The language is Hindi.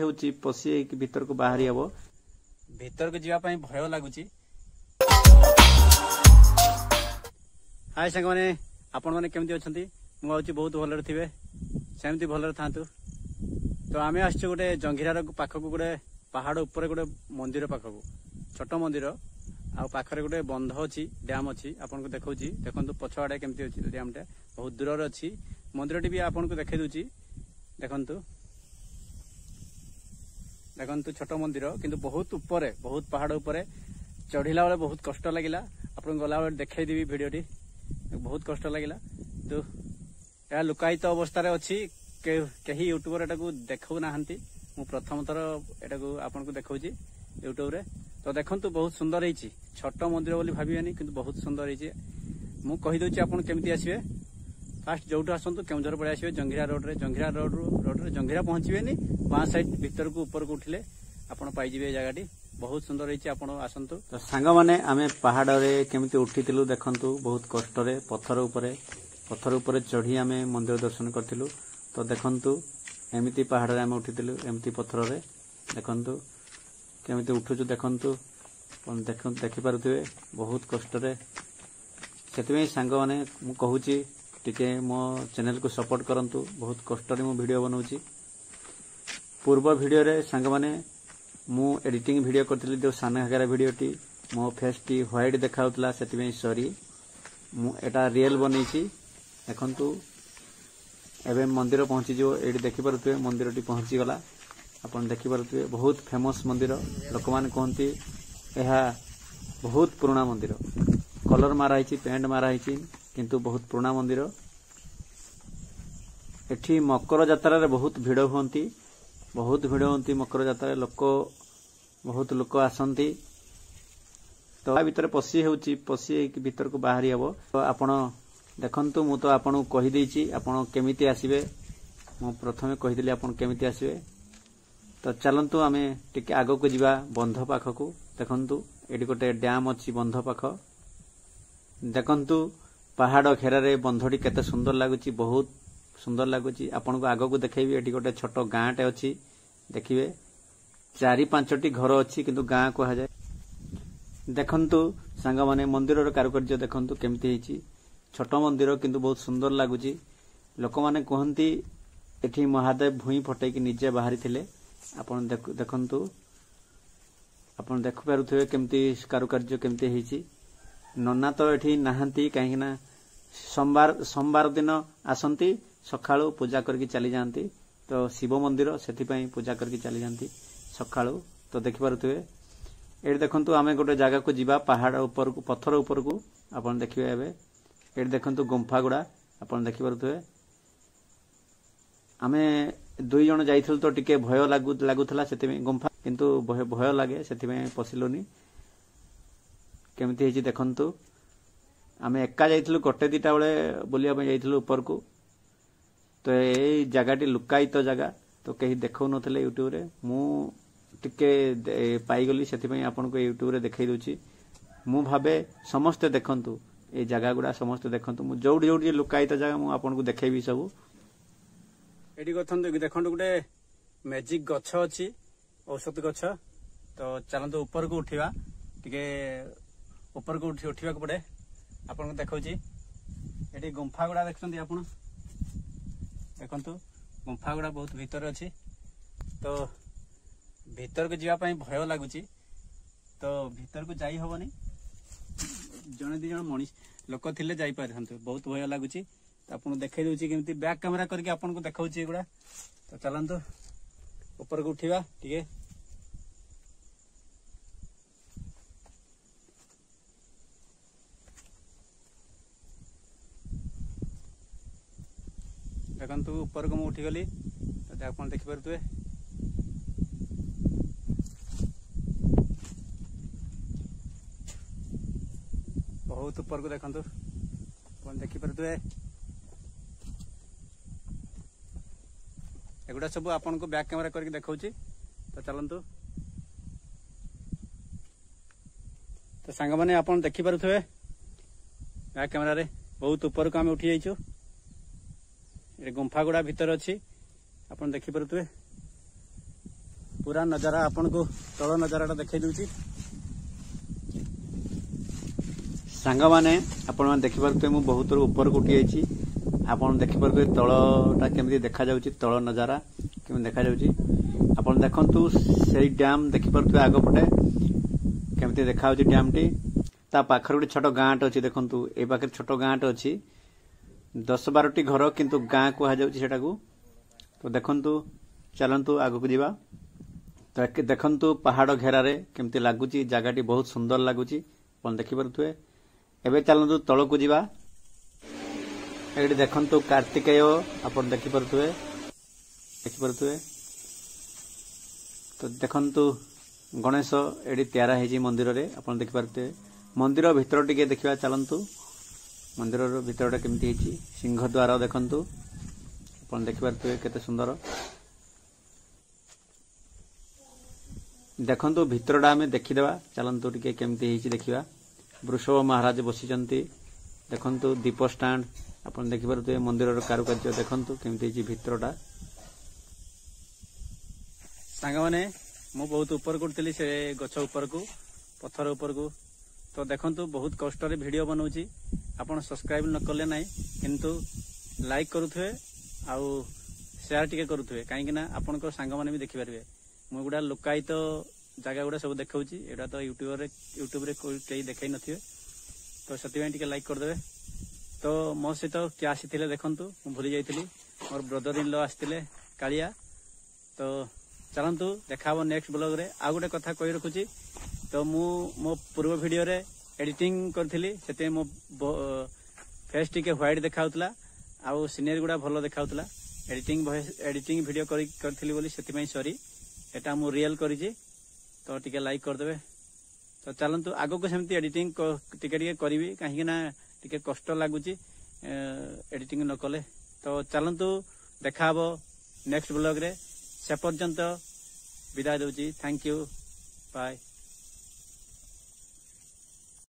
होउची पसी भीतर को बाहरी हबो भीतर को जीवा पई भय लागुची। हाय संग माने आपण माने केमती अछंती मु आउची बहुत भलर थिबे सेमती भलर थांतु। तो आमे आछो गोटे जंघिरार पाखकु गोटे पहाड़ ऊपर गोटे मंदिर पाखकु छोट मंदिर आ पाखरे गोटे बंध अछि डैम अछि आपन को देखौची देखंतु पछवाडे केमती अछि डैम टे बहुत दूर रे अछि मंदिरटी भी आपन को देखै दुची देखंतु देखंतु छोट मंदिर किंतु बहुत ऊपर बहुत पहाड़ ऊपर चढ़िला बेले बहुत कष्ट लागिला आपन गला बेले देखै देबी वीडियोटी बहुत कष्ट लागिला। तो या लुकायित अवस्था रे अछि केही यूट्यूबर एटाकू देखौ नाहंती मु प्रथम थर एटाकू आपन को देखौची यूट्यूब रे। तो देखंतु बहुत सुंदर ହେଇची छोट मंदिर बोली भाबियानी किंतु बहुत सुंदर ହେଇची मु कहि दोची आपन केमती आसीबे फास्ट जोटू आसंतु केउझर पड़े आसीबे जंघिरा रोड रे जंघिरा पहुंचीबेनी बां साइड भीतर को ऊपर को उठिले आपन पाई जिवे जगाटी बहुत सुंदर ହେଇची आपन आसंतु। तो सांग माने आमे पहाड़ रे केमती उठितिलु देखंतु बहुत कष्ट रे पत्थर ऊपर चढ़ी आमे मंदिर दर्शन करतिलु। तो देखंतु एमिति पहाड़ रे आमे उठितिलु एमिति पत्थर रे देखंतु केमिति उठुचु देखंतु देखि पारुथिबे बहुत कष्ट रे सेतिमे सांग माने मु कहूची टिके मो चैनल को सपोर्ट करंतु बहुत कष्ट रे मु वीडियो बनाउची। पूर्व वीडियो रे सांग माने मु एडिटिंग वीडियो करथिली जो साना घागरा वीडियोटी मो फेस टी व्हाइट देखाउतला सेतिमे सॉरी मु एटा रियल बनेची देखंतु एबे मंदिर पहुंची जो एडी देखि पारुथिबे मंदिरटी पहुंची गला अपन देखि पारुथिबे बहुत फेमस मंदिर लोक मान कहंती एहा बहुत पुराना मंदिर कलर मारा हिची पेंट मारा हिची किंतु बहुत पुराना मंदिर। एठी मकर यात्रा रे बहुत भिड़ होंती मकर यात्रा रे लोक बहुत लोक आसंती। तो आ भीतर पसी भीतर को बाहरी हबो। तो आपण देखंतु मु तो आपण कहि देछि आपण केमिति आसीबे मु प्रथमे कहि देली आपण केमिति आसीबे। तो चलंतु आमे टिके आगो को जीवा बंध पाखकु देखंतु एडी गोटे डैम अछि बंध पाख देखंतु पहाड़ घेरा रे बंधटी केते सुंदर लागुची बहुत सुंदर लागुची आपण को आगो को देखैबी एडी गोटे छोट गाँटे अछि देखिबे 4-5टी घर अछि किंतु गाँ को जाय। देखंतु सांग माने मंदिर रो कारुकार्य देखंतु केमती हिची छोट मंदिर किंतु बहुत सुंदर लागुची लोक माने कहंती एठी महादेव भूई फटै कि निजे बाहरी थिले आपण देखंतु आपण देख पारुथबे केमती कारुकार्य केमती हिची नन्ना तो एठी नाहंती काहे ना सोमवार दिन आसंती सखाळु पूजा करके चली जांती। तो शिव मंदिर सेति पई पूजा करके चली जांती सखाळु। तो देखि पारुथबे एठी देखंतु आमे गोटे जगह को जीवा पहाड़ ऊपर को पत्थर ऊपर को आपण देखिबे एबे एठी देखंतु गुंफा गुडा आपण देखि पारुथबे आमे 2 जण जाइथल तो टिके भय लागुथला सेति गुंफा किंतु भय लागे सेति पसिलोनी केमती हेची देखंतु आमे एका जाइथलु गोटे दिटा बेले बुलिया पे जाइथलु ऊपर को। तो ए जगाटी लुकायित जगह तो कहीं देखौ नथले यूट्यूब रे मु टिके पाई गली सेति पई आपन को यूट्यूब रे देखाई दोची मु भाबे समस्त देखंतु ए जगह गुडा समस्त देखंतु मु जोडी लुकायित जगह मु आपन को देखेबी सब एडी कथंतु देखंतु गुटे मैजिक गछ अछि औषध गछ। तो चलंतु ऊपर को उठिबा टिके ऊपर को उठिबा को पड़े आपन को देखौची एडी गुंफा गुडा देखछंती आपन देखंतु गुंफा गुडा बहुत भीतर अछि। तो भीतर को जीवा पई भय लागुची तो भीतर को जाई होबनी जने दि जण मनीष लोक थिले जाई पारहंतु बहुत भय लागुची। तो आपन देखै दोची केमती बैक कैमरा करके आपन को देखौची गुडा। तो चलंतु ऊपर को उठिबा टिके देखंतु ऊपर को मु उठी गली तो आपन देखि परथुए बहुत ऊपर को देखंतु आपन देखि परथुए एगुडा सब आपन को बैक कैमरा करके देखौची। तो चलंतु तो सांग माने आपन देखि परथुए बैक कैमरा रे बहुत ऊपर को आमे उठी जाइछु ए गुंफा गुडा भीतर अछि आपन देखि परथुए पूरा नजारा आपन को तल नजारा देखै दूची सांग माने आपण देखि परते मु बहुत ऊपर उठी आइछि आपण देखि परते तळटा केमति देखा जाउची तळ नजारा केमति देखा जाउची आपण देखंतु सेई डैम देखि परते आगो पटे केमति देखा जाउची डैम टी ता पाखर गोटे छोट गाँट अच्छी देखंतु ए पाखे छोट गाँट अच्छी 10-12टी घर किंतु गाँ कह जाउची तो देखंतु चलंतु आगु को जीवा तो देखंतु पहाड़ घेरा रे केमति लागुची जगाटी बहुत सुंदर लागुची अपन देखि परथुए एबे चलंतु तळ को जीवा एडी देखंतु कार्तिकेय अपन देखि परथुए तो देखंतु गणेश एडी तैयार हेजी मंदिर रे अपन देखि परथुए मंदिर भीतर टिके देखिबा चलंतु मंदिर भीतरटा केमति हेची सिंह द्वार देखंतु अपन देखि परथुए केते सुंदर देखंतु भीतरटा आमे देखिदेबा चलंतु टिके केमति हेची देखिबा वृषभ महाराज बसिचंती देखंतु दीप स्टैंड अपन देखि परथुए मंदिर कारुकार्य देखंतु केमति हेची भीतरटा सांग माने मु बहुत ऊपर करतली से गछ ऊपर को पत्थर ऊपर को तो देखंतु बहुत कष्ट रे वीडियो बनाउची आपण सब्सक्राइब न करले नाही किंतु लाइक करूथवे आउ शेयर टिके करूथवे काहे कि ना आपण को सांग माने भी देखि परबे मु गुडा लोकायित जगह गुडा सब देखाउची एटा तो यूट्यूब रे कोई देखाई नथिबे तो सतिबे टिके लाइक कर देबे तो मो सहित के आसीथिले देखंतु मु भूली जाइथिली मोर ब्रदर इन लॉ आसीथिले कालिया तो चलंतु देखाबो नेक्स्ट ब्लॉग रे आ गुटे कथा कहि रखुची तो मो पूर्व वीडियो रे एडिटिंग करथिली सेते मो फेस टिके व्हाइट देखाउतला आउ सीनियर गुडा भलो देखाउतला एडिटिंग वीडियो करथिली बोली सेति पई सॉरी एटा मु रियल करिछि तो टिके लाइक कर देबे तो चलंतु आगो को सेमती एडिटिंग टिके करिवि काहे ना टिके कष्ट लागुची एडिटिंग न कले तो चलंतु देखाबो नेक्स्ट ब्लॉग रे से पर्यंत विदाय दउची थैंक यू बाय।